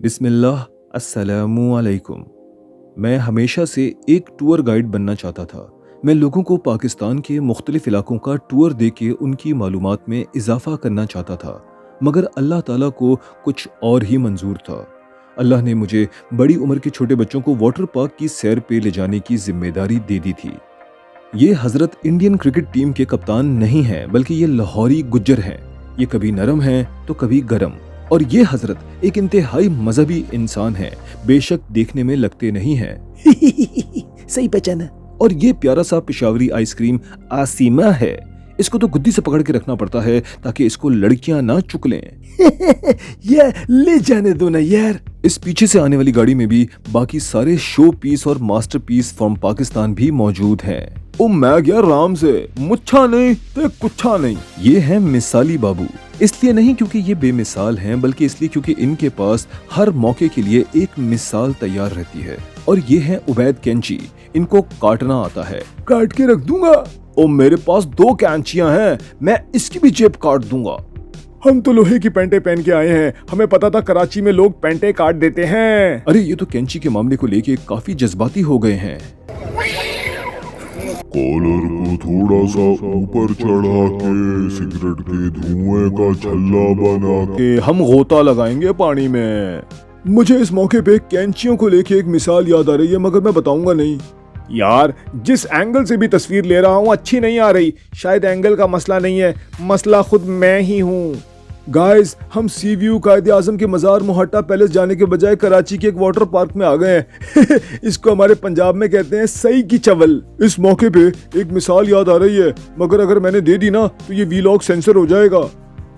बिस्मिल्लाह अस्सलामु अलैकुम। मैं हमेशा से एक टूर गाइड बनना चाहता था। मैं लोगों को पाकिस्तान के मुख्तलिफ इलाकों का टूर दे के उनकी मालूमात में इजाफा करना चाहता था, मगर अल्लाह ताला को कुछ और ही मंजूर था। अल्लाह ने मुझे बड़ी उम्र के छोटे बच्चों को वाटर पार्क की सैर पे ले जाने की जिम्मेदारी दे दी थी। ये हजरत इंडियन क्रिकेट टीम के कप्तान नहीं हैं, बल्कि ये लाहौरी गुज्जर हैं। ये कभी नरम हैं तो कभी गरम। और ये हजरत एक इंतहाई मजहबी इंसान है, बेशक देखने में लगते नहीं हैं। सही पहचाना। और ये प्यारा सा पिशावरी आइसक्रीम आसिमा है। इसको तो गुद्दी से पकड़ के रखना पड़ता है ताकि इसको लड़कियां ना चुक लें। ये ले जाने दो ना यार। इस पीछे से आने वाली गाड़ी में भी बाकी सारे शो पीस और मास्टर पीस फ्रॉम पाकिस्तान भी मौजूद हैं। ओ मैं गया राम से, मुच्छा नहीं तो कुच्छा नहीं। ये हैं मिसाली बाबू, इसलिए नहीं क्योंकि ये बेमिसाल हैं, बल्कि इसलिए क्योंकि इनके पास हर मौके के लिए एक मिसाल तैयार रहती है। और ये हैं उबैद कैंची, इनको काटना आता है। काट के रख दूंगा। ओ मेरे पास 2 कैंचियां हैं, मैं इसकी भी जेब काट दूंगा। हम तो लोहे की पैंटे पहन के आए हैं, हमें पता था कराची में लोग पैंटे काट देते हैं। अरे ये तो कैंची के मामले को लेके काफी जज्बाती हो गए हैं। कॉलर को थोड़ा सा ऊपर चढ़ा के सिगरेट के धुएं का छल्ला बना के हम गोता लगाएंगे पानी में। मुझे इस मौके पे कैंचियों को लेके एक मिसाल याद आ रही है, मगर मैं बताऊंगा नहीं। यार जिस एंगल से भी तस्वीर ले रहा हूँ अच्छी नहीं आ रही। शायद एंगल का मसला नहीं है, मसला खुद मैं ही हूँ। गाइस, हम सी व्यू कायदे आजम के मज़ार मुहट्टा पैलेस जाने के बजाय कराची के एक वाटर पार्क में आ गए हैं। इसको हमारे पंजाब में कहते हैं सही की चवल। इस मौके पे एक मिसाल याद आ रही है, मगर अगर मैंने दे दी ना तो ये वीलॉग सेंसर हो जाएगा।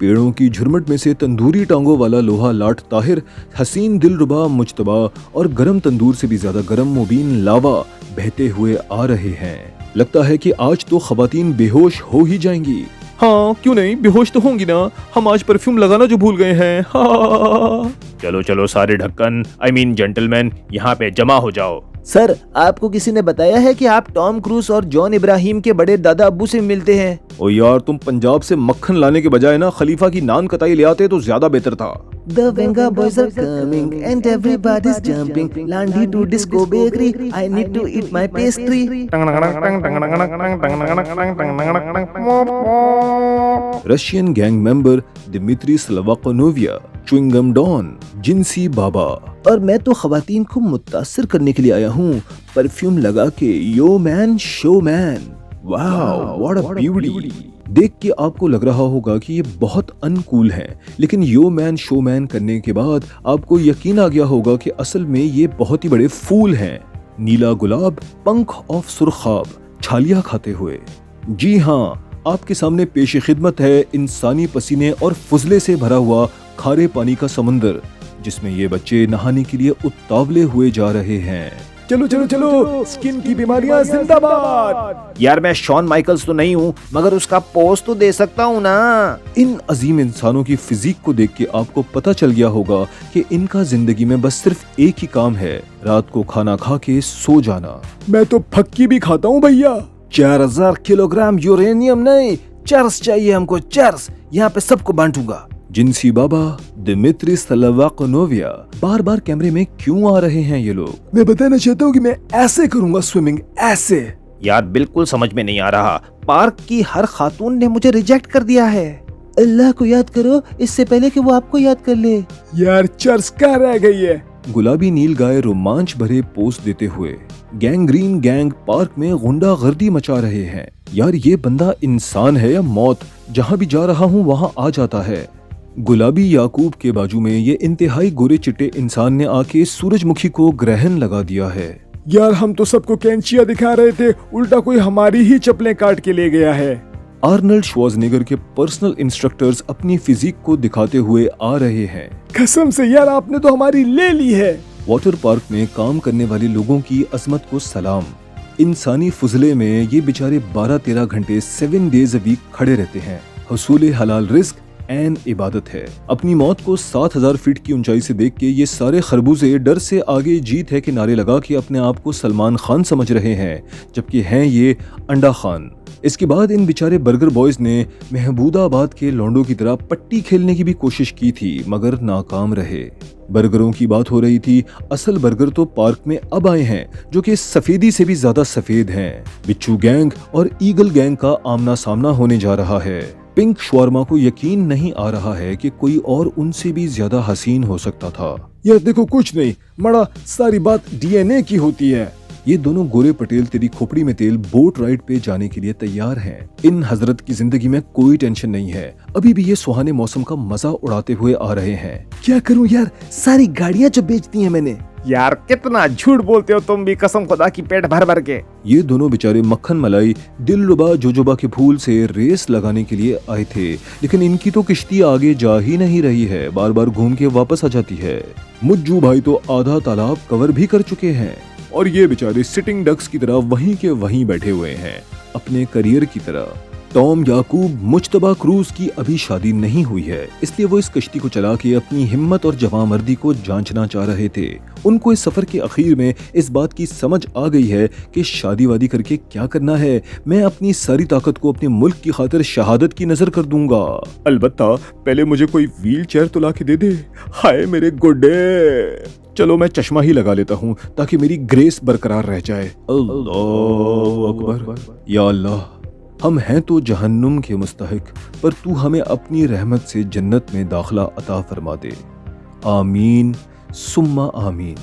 पेड़ों की झुरमुट में से तंदूरी टांगों वाला लोहा लाट ताहिर, हसीन दिलरुबा मुजतबा और गरम तंदूर से भी ज्यादा गरम मुबीन लावा बहते हुए आ रहे हैं। लगता है कि आज तो खवातीन बेहोश हो ही जाएंगी। हाँ क्यों नहीं, बेहोश तो होंगी ना। हम आज परफ्यूम लगाना जो भूल गए हैं। हाँ। चलो चलो सारे ढक्कन आई मीन जेंटलमैन यहाँ पे जमा हो जाओ। सर, आपको किसी ने बताया है कि आप टॉम क्रूज और जॉन इब्राहिम के बड़े दादा अब्बू से मिलते हैं? ओ यार, तुम पंजाब से मक्खन लाने के बजाय ना खलीफा की नान कताई ले आते तो ज्यादा बेहतर था। The Venga boys are coming and everybody's jumping. Landi to disco bakery. I need to eat my pastry. Russian gang member Dmitri स्लवाकोनोविया, च्युइंगम डॉन, जिनसी बाबा। और मैं तो खवातीन को मुतासिर करने के लिए आया हूँ, परफ्यूम लगा के। Yo man show man. Wow what a beauty. देख के आपको लग रहा होगा कि ये बहुत अनकूल हैं, लेकिन यो मैन शो मैन करने के बाद आपको यकीन आ गया होगा कि असल में ये बहुत ही बड़े फूल हैं। नीला गुलाब, पंख ऑफ सुरखाब, छालियां खाते हुए। जी हाँ, आपके सामने पेश खिदमत है इंसानी पसीने और फुजले से भरा हुआ खारे पानी का समुंदर, जिसमें ये बच्चे नहाने के लिए उतावले हुए जा रहे हैं। चलो चलो चलो, स्किन की बीमारियां जिंदाबाद। यार मैं शॉन माइकल्स तो नहीं हूँ, मगर उसका पोज तो दे सकता हूँ ना। इन अजीम इंसानों की फिजिक को देख के आपको पता चल गया होगा कि इनका जिंदगी में बस सिर्फ एक ही काम है, रात को खाना खा के सो जाना। मैं तो फक्की भी खाता हूँ भैया। 4000 किलोग्राम यूरेनियम नहीं, चर्स चाहिए हमको, चर्स। यहाँ पे सबको बांटूंगा। जिनसी बाबा दिमित्री स्लवाकोनोविया, बार बार कैमरे में क्यों आ रहे हैं ये लोग? मैं बताना चाहता हूँ कि मैं ऐसे करूंगा स्विमिंग, ऐसे। यार बिल्कुल समझ में नहीं आ रहा। पार्क की हर खातून ने मुझे रिजेक्ट कर दिया है। अल्लाह को याद करो इससे पहले कि वो आपको याद कर ले। यार चर्च कहाँ रह गई है? गुलाबी नील गाय रोमांच भरे पोस्ट देते हुए गैंग्रीन गैंग पार्क में गुंडागर्दी मचा रहे हैं। यार ये बंदा इंसान है या मौत? जहाँ भी जा रहा हूँ वहाँ आ जाता है। गुलाबी याकूब के बाजू में ये इंतहाई गोरे चिट्टे इंसान ने आके सूरजमुखी को ग्रहण लगा दिया है। यार हम तो सबको कैंचिया दिखा रहे थे, उल्टा कोई हमारी ही चप्पलें काट के ले गया है। आर्नल्ड श्वार्ज़नेगर के पर्सनल इंस्ट्रक्टर्स अपनी फिजिक को दिखाते हुए आ रहे हैं। कसम से यार, आपने तो हमारी ले ली है। वाटर पार्क में काम करने वाले लोगों की अजमत को सलाम। इंसानी फुजले में ये बेचारे 12-13 घंटे 7 डेज अ वीक खड़े रहते हैं। हुसूल हलाल रिस्क ऐन इबादत है। अपनी मौत को 7000 फीट की ऊंचाई से देख के ये सारे खरबूजे डर से आगे जीत है कि नारे लगा के अपने आप को सलमान खान समझ रहे हैं, जबकि हैं ये अंडा खान। इसके बाद इन बेचारे बर्गर बॉयज ने महबूदाबाद के लौंडों की तरह पट्टी खेलने की भी कोशिश की थी, मगर नाकाम रहे। बर्गरों की बात हो रही थी, असल बर्गर तो पार्क में अब आए हैं, जो कि सफेदी से भी ज्यादा सफेद हैं। बिच्छू गैंग और ईगल गैंग का आमना सामना होने जा रहा है। पिंक शवारमा को यकीन नहीं आ रहा है कि कोई और उनसे भी ज्यादा हसीन हो सकता था। यार देखो, कुछ नहीं मड़ा, सारी बात डीएनए की होती है। ये दोनों गोरे पटेल तेरी खोपड़ी में तेल बोट राइड पे जाने के लिए तैयार हैं। इन हजरत की जिंदगी में कोई टेंशन नहीं है, अभी भी ये सुहाने मौसम का मजा उड़ाते हुए आ रहे हैं। क्या करूं यार, सारी गाड़ियां जो बेच दी हैं मैंने। यार कितना झूठ बोलते हो तुम भी, कसम खुदा की, पेट भर भर के। ये दोनों बेचारे मक्खन मलाई दिलरुबा जोजोबा के फूल से रेस लगाने के लिए आए थे, लेकिन इनकी तो किश्ती आगे जा ही नहीं रही है, बार बार घूम के वापस आ जाती है। मुज्जू भाई तो आधा तालाब कवर भी कर चुके हैं और ये बेचारे सिटिंग डक्स की तरह वहीं के वहीं बैठे हुए हैं, अपने करियर की तरह। टॉम याकूब मुज्तबा क्रूज की अभी शादी नहीं हुई है, इसलिए वो इस कश्ती को चला के अपनी हिम्मत और जवामर्दी को जांचना चाह रहे थे। उनको इस सफर के आखिर में इस बात की समझ आ गई है कि शादी वादी करके क्या करना है। मैं अपनी सारी ताकत को अपने मुल्क की खातिर शहादत की नजर कर दूंगा। अलबत्ता पहले मुझे कोई व्हील चेयर तो ला के दे दे। हाय मेरे गुड्डे। चलो मैं चश्मा ही लगा लेता हूँ ताकि मेरी ग्रेस बरकरार रह जाए। अल्लाह अकबर। या अल्लाह, हम हैं तो जहन्नुम के मुस्तहिक, पर तू हमें अपनी रहमत से जन्नत में दाखिला अता फरमा दे। आमीन सुम्मा आमीन।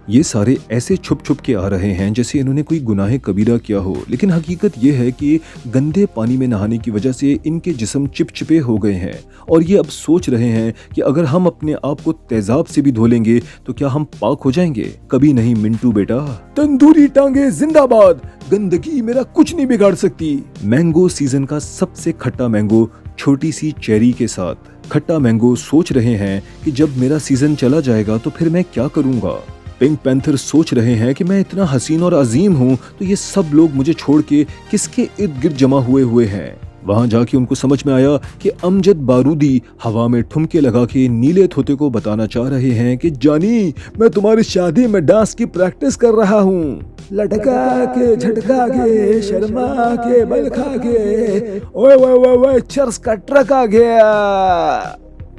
ये सारे ऐसे छुप छुप के आ रहे हैं जैसे इन्होंने कोई गुनाह कबीरा किया हो, लेकिन हकीकत ये है कि गंदे पानी में नहाने की वजह से इनके जिस्म चिपचिपे हो गए हैं और ये अब सोच रहे हैं कि अगर हम अपने आप को तेजाब से भी धो लेंगे तो क्या हम पाक हो जाएंगे। कभी नहीं मिंटू बेटा। तंदूरी टांगे जिंदाबाद, गंदगी मेरा कुछ नहीं बिगाड़ सकती। मैंगो सीजन का सबसे खट्टा मैंगो छोटी सी चेरी के साथ। खट्टा मैंगो सोच रहे हैं कि जब मेरा सीजन चला जाएगा तो फिर मैं क्या करूंगा। पिंक पैंथर सोच रहे हैं कि मैं इतना हसीन और अजीम हूँ तो ये सब लोग मुझे छोड़ के किसके इर्द गिर्द जमा हुए हैं। वहां जाके उनको समझ में आया कि अमजद बारूदी हवा में ठुमके लगा के नीले तोते को बताना चाह रहे हैं कि जानी, मैं तुम्हारी शादी में डांस की प्रैक्टिस कर रहा हूँ। लटका के झटका के शर्मा के बल खा के, ओए ओए ओए ओए, चर्स का ट्रक आ गया।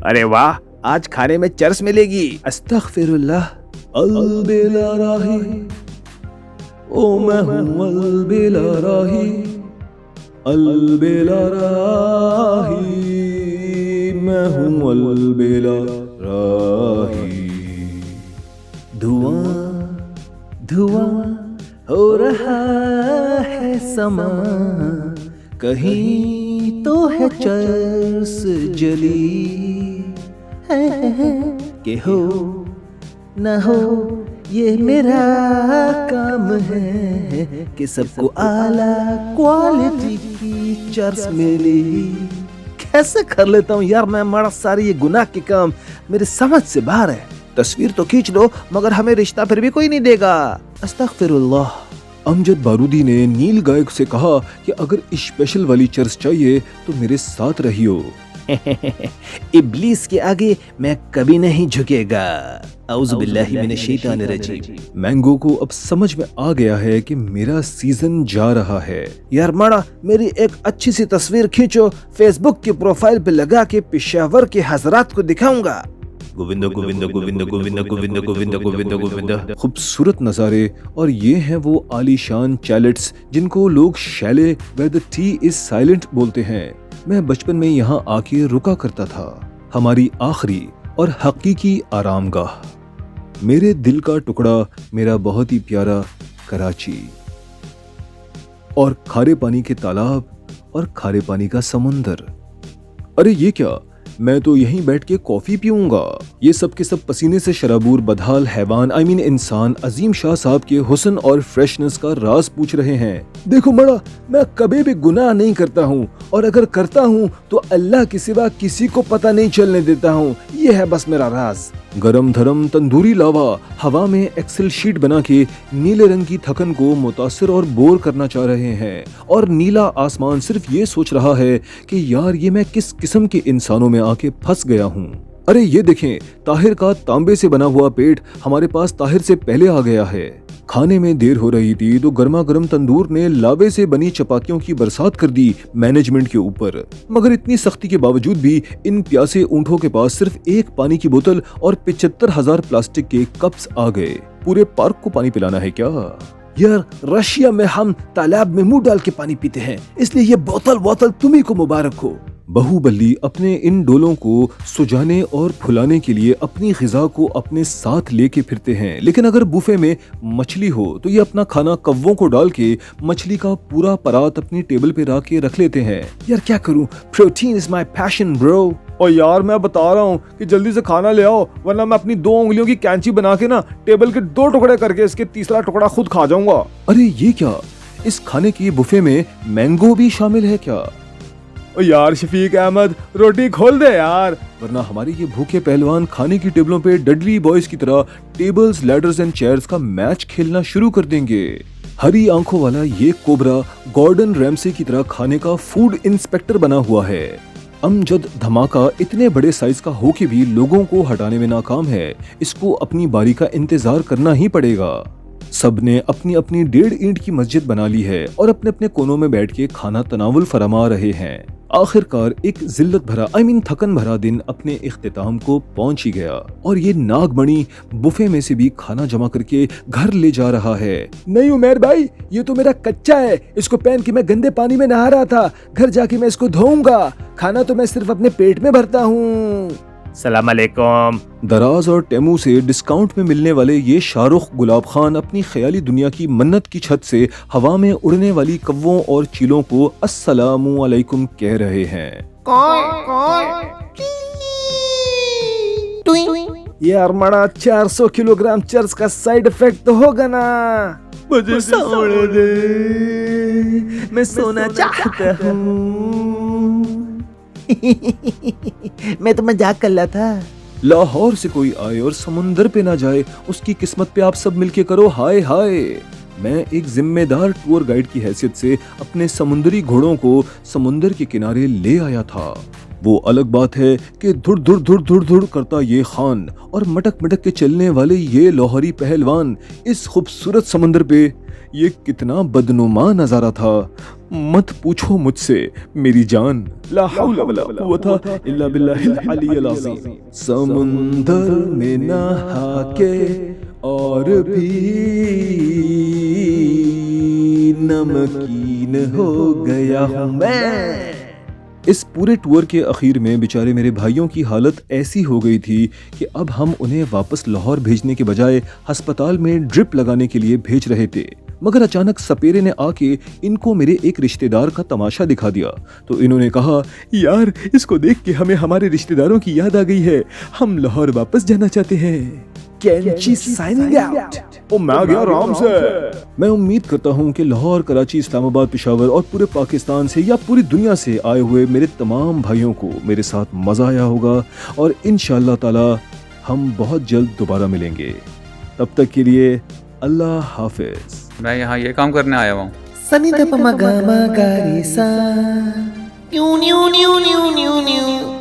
अरे वाह, आज खाने में चर्स मिलेगी। अस्तगफिरुल्लाह। अलबेला राही, ओ मैं हूँ अलबेला राही, अलबेला राही, मैं हूँ अलबेला राही। धुआं धुआं हो रहा है समा, कहीं तो है चर्स जली है कि हो न हो ये मेरा काम है कि सबको आला क्वालिटी की चर्स मिली। कैसे कर लेता हूँ यार मैं, बड़ा सारी ये गुनाह के काम मेरे समझ से बाहर है। तस्वीर तो खींच लो मगर हमें रिश्ता फिर भी कोई नहीं देगा। अस्तगफिरुल्लाह। अमजद बारूदी ने नील गायक से कहा कि अगर स्पेशल वाली चर्स चाहिए तो मेरे साथ रहियो। इब्लीस के आगे मैं कभी नहीं झुकेगा। औज़ु बिल्लाहि मिनश शैतानिर रजीम। मैंगो को अब समझ में आ गया है कि मेरा सीजन जा रहा है। यार माड़ा, मेरी एक अच्छी सी तस्वीर खींचो, फेसबुक की प्रोफाइल पे लगा के पेशावर के हजरात को दिखाऊंगा। गोविंद गोविंद गोविंद गोविंद गोविंद गोविंद गोविंद गोविंद। खूबसूरत नज़ारे, और ये हैं वो आलीशान चैलेट्स जिनको लोग chalet where the T is silent बोलते हैं। मैं बचपन में यहाँ आके रुका करता था, हमारी आखिरी और हकीकी आरामगाह, मेरे दिल का टुकड़ा, मेरा बहुत ही प्यारा कराची। और खारे पानी के तालाब और खारे पानी का समुंदर। अरे ये क्या, मैं तो यहीं बैठ के कॉफी पीऊंगा। ये सब के सब पसीने से शराबूर बदहाल हैवान इंसान अजीम शाह साहब के हुस्न और फ्रेशनेस का राज पूछ रहे हैं। देखो मड़ा, मैं कभी भी गुनाह नहीं करता हूँ, और अगर करता हूँ तो अल्लाह के सिवा किसी को पता नहीं चलने देता हूँ। ये है बस मेरा राज। गरम धरम तंदूरी लावा हवा में एक्सेल शीट बना के नीले रंग की थकन को मुतासिर और बोर करना चाह रहे हैं, और नीला आसमान सिर्फ ये सोच रहा है कि यार ये मैं किस किस्म के इंसानों में आके फंस गया हूँ। अरे ये देखें, ताहिर का तांबे से बना हुआ पेट हमारे पास ताहिर से पहले आ गया है। खाने में देर हो रही थी तो गर्मा गर्म तंदूर ने लावे से बनी चपातियों की बरसात कर दी मैनेजमेंट के ऊपर। मगर इतनी सख्ती के बावजूद भी इन प्यासे ऊंटों के पास सिर्फ एक पानी की बोतल और 75,000 प्लास्टिक के कप्स आ गए। पूरे पार्क को पानी पिलाना है क्या? यार रशिया में हम तालाब में मुंह डाल के पानी पीते हैं, इसलिए ये बोतल तुम्ही को मुबारक हो। बाहुबली अपने इन डोलों को सुजाने और फुलाने के लिए अपनी ग़िज़ा को अपने साथ लेके फिरते हैं, लेकिन अगर बुफे में मछली हो तो ये अपना खाना कव्वों को डाल के मछली का पूरा परात अपनी टेबल पे रख लेते हैं। यार क्या करूं, protein is my passion bro. और यार मैं बता रहा हूँ कि जल्दी से खाना ले आओ, वरना मैं अपनी 2 उंगलियों की कैंची बना के ना टेबल के 2 टुकड़े करके इसके तीसरा टुकड़ा खुद खा जाऊंगा। अरे ये क्या, इस खाने की बुफे में मैंगो भी शामिल है क्या? ओ यार शफीक अहमद, रोटी खोल दे यार, वरना हमारे ये भूखे पहलवान खाने की टेबलों पे डडली बॉयज की तरह टेबल्स, लैडर्स एंड चेयर्स का मैच खेलना शुरू कर देंगे। हरी आंखों वाला ये कोबरा गॉर्डन रैमसे की तरह खाने का फूड इंस्पेक्टर बना हुआ है। अमजद धमाका इतने बड़े साइज का हो के भी लोगों को हटाने में नाकाम है। इसको अपनी बारी का इंतजार करना ही पड़ेगा। सबने अपनी अपनी 1.5 ईंट की मस्जिद बना ली है और अपने अपने कोनों में बैठ के खाना तनावुल फरमा रहे हैं। आखिरकार एक जिल्लत भरा थकन भरा दिन अपने इख्तिताम को पहुंच ही गया, और ये नागमणि बुफे में से भी खाना जमा करके घर ले जा रहा है। नहीं उमेर भाई, ये तो मेरा कच्चा है, इसको पहन के मैं गंदे पानी में नहा रहा था, घर जाके मैं इसको धोऊंगा। खाना तो मैं सिर्फ अपने पेट में भरता हूँ। सलाम अलैकुम। दराज और टेमू से डिस्काउंट में मिलने वाले ये शाहरुख गुलाब खान अपनी ख्याली दुनिया की मन्नत की छत से हवा में उड़ने वाली कव्वों और चीलों को अस्सलामु अलैकुम कह रहे हैं। ये अरमाड़ा 400 किलोग्राम चर्च का साइड इफेक्ट तो होगा ना। मुझे सोने दे, मैं सोना चाहता हूँ। मैं तो मजाक कर रहा था। लाहौर से कोई आए और समुंदर पे ना जाए, उसकी किस्मत पे आप सब मिलके करो हाय हाय। मैं एक जिम्मेदार टूर गाइड की हैसियत से अपने समुंदरी घोड़ों को समुंदर के किनारे ले आया था। वो अलग बात है कि धुड़ धुड़ धुड़ धुड़ धुड़ करता ये खान और मटक मटक के चलने वाले ये लाहौरी पहलवान इस खूबसूरत समुंदर पे, ये कितना बदनुमा नजारा था। मत पूछो मुझसे मेरी जान। ला हौला वला कुव्वता इल्ला बिल्लाहिल अलिय्यिल अज़ीम। समुंदर में नहा के और भी नमकीन हो गया हूँ मैं। इस पूरे टूर के आखिर में बेचारे मेरे भाइयों की हालत ऐसी हो गई थी कि अब हम उन्हें वापस लाहौर भेजने के बजाय अस्पताल में ड्रिप लगाने के लिए भेज रहे थे। मगर अचानक सपेरे ने आके इनको मेरे एक रिश्तेदार का तमाशा दिखा दिया, तो इन्होंने कहा, यार इसको देख के हमें हमारे रिश्तेदारों की याद आ गई है, हम लाहौर वापस जाना चाहते हैं। कैंची साइनिंग आउट। ओ मैं गया आराम से। मैं उम्मीद करता हूँ कि लाहौर, कराची, इस्लामाबाद, पेशावर और पूरे पाकिस्तान से या पूरी दुनिया से आए हुए मेरे तमाम भाइयों को मेरे साथ मजा आया होगा, और इंशाअल्लाह ताला हम बहुत जल्द दोबारा मिलेंगे। तब तक के लिए अल्लाह हाफिज। मैं यहाँ ये काम करने आया हूँ। सनी द प म ग म ग रे सा। New new new new new new.